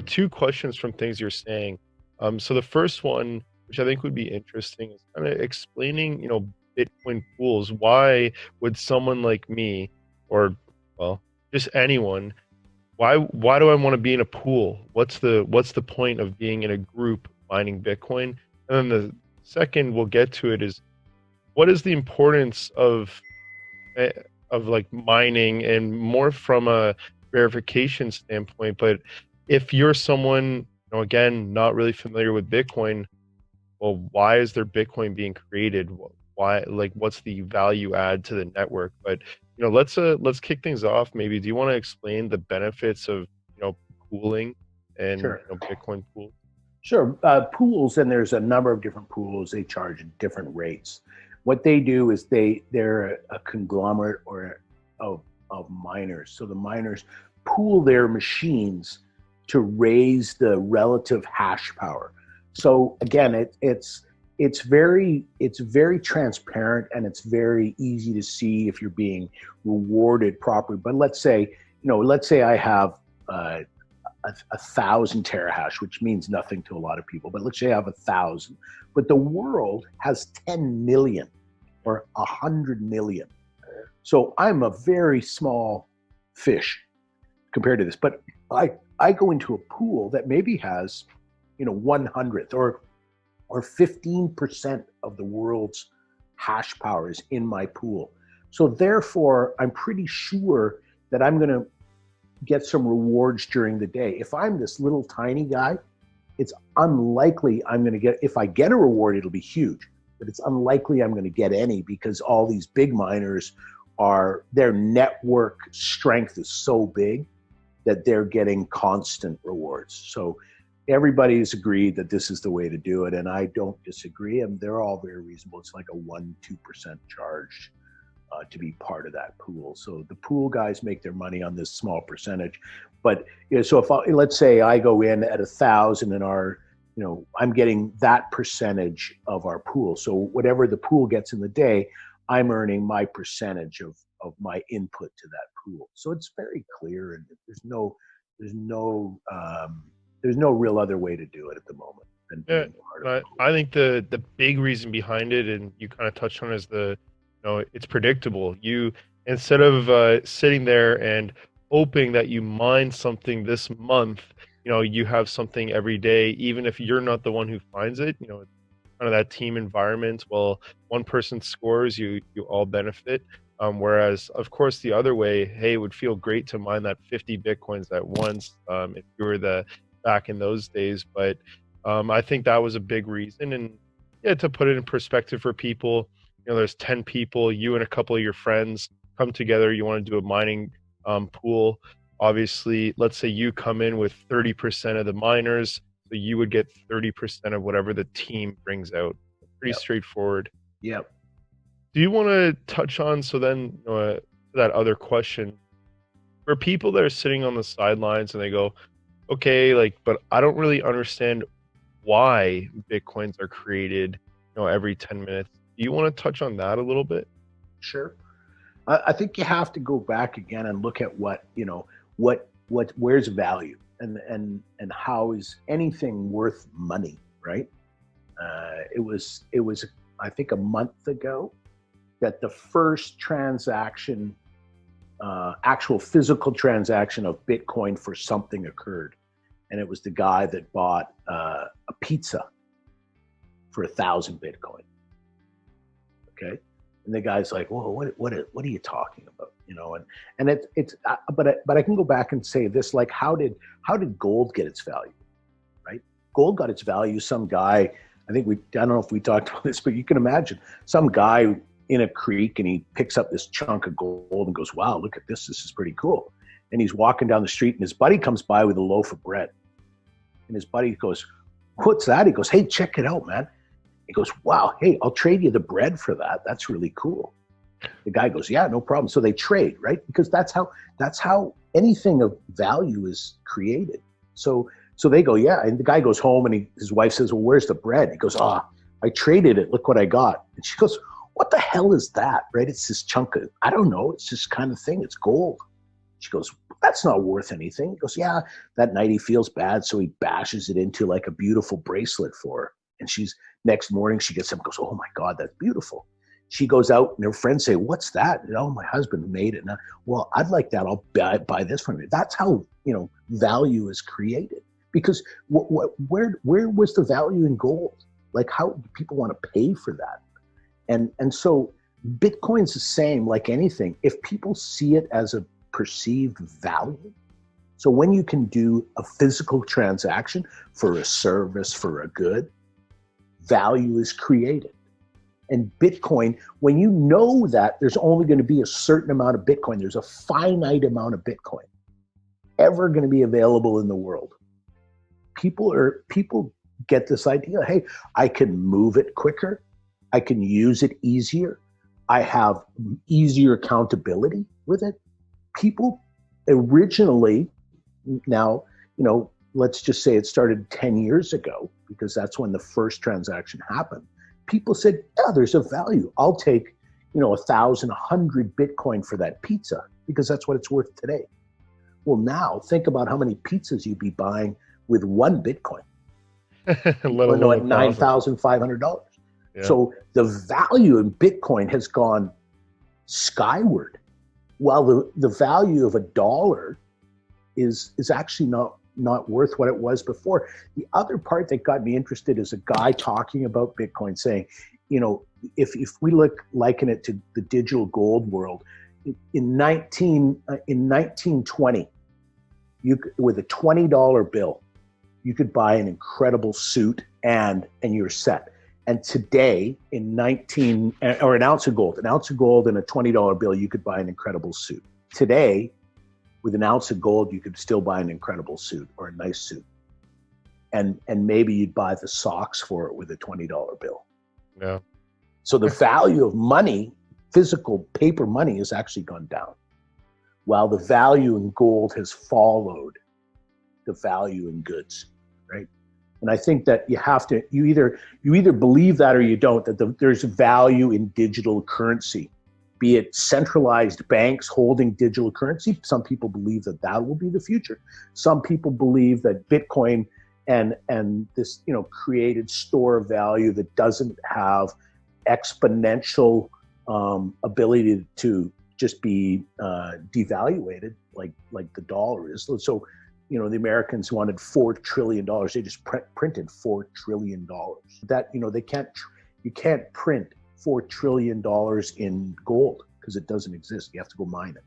have two questions from things you're saying. So the first one, which I think would be interesting, is kind of explaining, Bitcoin pools. Why would someone like me, or well, just anyone, why do I want to be in a pool? What's the point of being in a group mining Bitcoin? And then the second, we'll get to it, is what is the importance eh, of like mining, and more from a verification standpoint. But if you're someone, again, not really familiar with Bitcoin, well, why is there Bitcoin being created? Why, like, what's the value add to the network? But let's kick things off. Maybe do you want to explain the benefits of pooling and Sure. Bitcoin pool? Sure. Pools, and there's a number of different pools. They charge at different rates. What they do is they're a conglomerate or of miners. So the miners pool their machines to raise the relative hash power. So again, it's very transparent, and it's very easy to see if you're being rewarded properly. But let's say I have a 1,000 terahash, which means nothing to a lot of people, but let's say I have 1,000, but the world has 10 million or 100 million. So I'm a very small fish compared to this, but I go into a pool that maybe has, 1/100th or 15% of the world's hash power is in my pool. So therefore, I'm pretty sure that I'm going to get some rewards during the day. If I'm this little tiny guy, it's unlikely I'm going to get, if I get a reward, it'll be huge, but it's unlikely I'm going to get any, because all these big miners their network strength is so big that they're getting constant rewards. So everybody's agreed that this is the way to do it, and I don't disagree, and they're all very reasonable. It's like a 1-2% charge to be part of that pool. So the pool guys make their money on this small percentage. But so if let's say I go in at 1,000 and I'm getting that percentage of our pool. So whatever the pool gets in the day, I'm earning my percentage of my input to that pool. So it's very clear, and there's no real other way to do it at the moment than Yeah, being part of I, a pool. I think the big reason behind it, and you kind of touched on, is it's predictable. You, instead of sitting there and hoping that you mine something this month, you have something every day, even if you're not the one who finds it. It's kind of that team environment. Well, one person scores, you all benefit. Whereas, of course, the other way, hey, it would feel great to mine that 50 bitcoins at once, if you were the back in those days. But I think that was a big reason. And yeah, to put it in perspective for people, there's 10 people, you and a couple of your friends come together, you want to do a mining pool. Obviously, let's say you come in with 30% of the miners, so you would get 30% of whatever the team brings out. Pretty Yep. straightforward. Yep. Do you want to touch on, so then, that other question, for people that are sitting on the sidelines and they go, okay, like, but I don't really understand why Bitcoins are created, every 10 minutes. Do you want to touch on that a little bit? Sure. I think you have to go back again and look at where's value, and how is anything worth money, right? It was I think a month ago that the first transaction, actual physical transaction of Bitcoin for something occurred, and it was the guy that bought a pizza for 1,000 Bitcoin. Okay. And the guy's like, "Whoa, what are you talking about?" But I can go back and say this: like, how did gold get its value? Right? Gold got its value. Some guy, I don't know if we talked about this, but you can imagine some guy in a creek, and he picks up this chunk of gold and goes, "Wow, look at this! This is pretty cool." And he's walking down the street, and his buddy comes by with a loaf of bread, and his buddy goes, "What's that?" He goes, "Hey, check it out, man." He goes, "Wow, hey, I'll trade you the bread for that. That's really cool." The guy goes, "Yeah, no problem." So they trade, right? Because that's how anything of value is created. So they go, "Yeah." And the guy goes home, and his wife says, "Well, where's the bread?" He goes, I traded it. Look what I got." And she goes, "What the hell is that?" Right? It's this chunk of, I don't know. It's this kind of thing. It's gold. She goes, that's not worth anything. He goes, yeah, that night he feels bad, so he bashes it into like a beautiful bracelet for her. And she's next morning she gets up and goes, oh my God, that's beautiful. She goes out and her friends say, what's that? And, oh, my husband made it. And well, I'd like that. I'll buy this from you. That's how, value is created. Because where was the value in gold? Like, how do people want to pay for that? And so Bitcoin's the same, like anything. If people see it as a perceived value, so when you can do a physical transaction for a service, for a good, value is created. And Bitcoin, when you know that there's only going to be a certain amount of Bitcoin, there's a finite amount of Bitcoin ever going to be available in the world. People get this idea, hey, I can move it quicker. I can use it easier. I have easier accountability with it. People originally, now, let's just say it started 10 years ago, because that's when the first transaction happened. People said, yeah, there's a value. I'll take, 1,000, 100 Bitcoin for that pizza, because that's what it's worth today. Well, now think about how many pizzas you'd be buying with one Bitcoin. Let alone at $9,500. Yeah. So the value in Bitcoin has gone skyward, while the value of $1 is actually not worth what it was before. The other part that got me interested is a guy talking about Bitcoin saying, if we liken it to the digital gold world, in 1920, with a $20 bill, you could buy an incredible suit and you're set. And today, an ounce of gold and a $20 bill, you could buy an incredible suit. Today, with an ounce of gold, you could still buy an incredible suit or a nice suit. And maybe you'd buy the socks for it with a $20 bill. Yeah. So the value of money, physical paper money, has actually gone down, while the value in gold has followed the value in goods, right? And I think that you either believe that or you don't, that there's value in digital currency, be it centralized banks holding digital currency. Some people believe that will be the future. Some people believe that Bitcoin and this, created store of value that doesn't have exponential ability to just be devaluated like the dollar is. So, the Americans wanted $4 trillion. They just printed $4 trillion. That, you can't print $4 trillion in gold because it doesn't exist. You have to go mine it.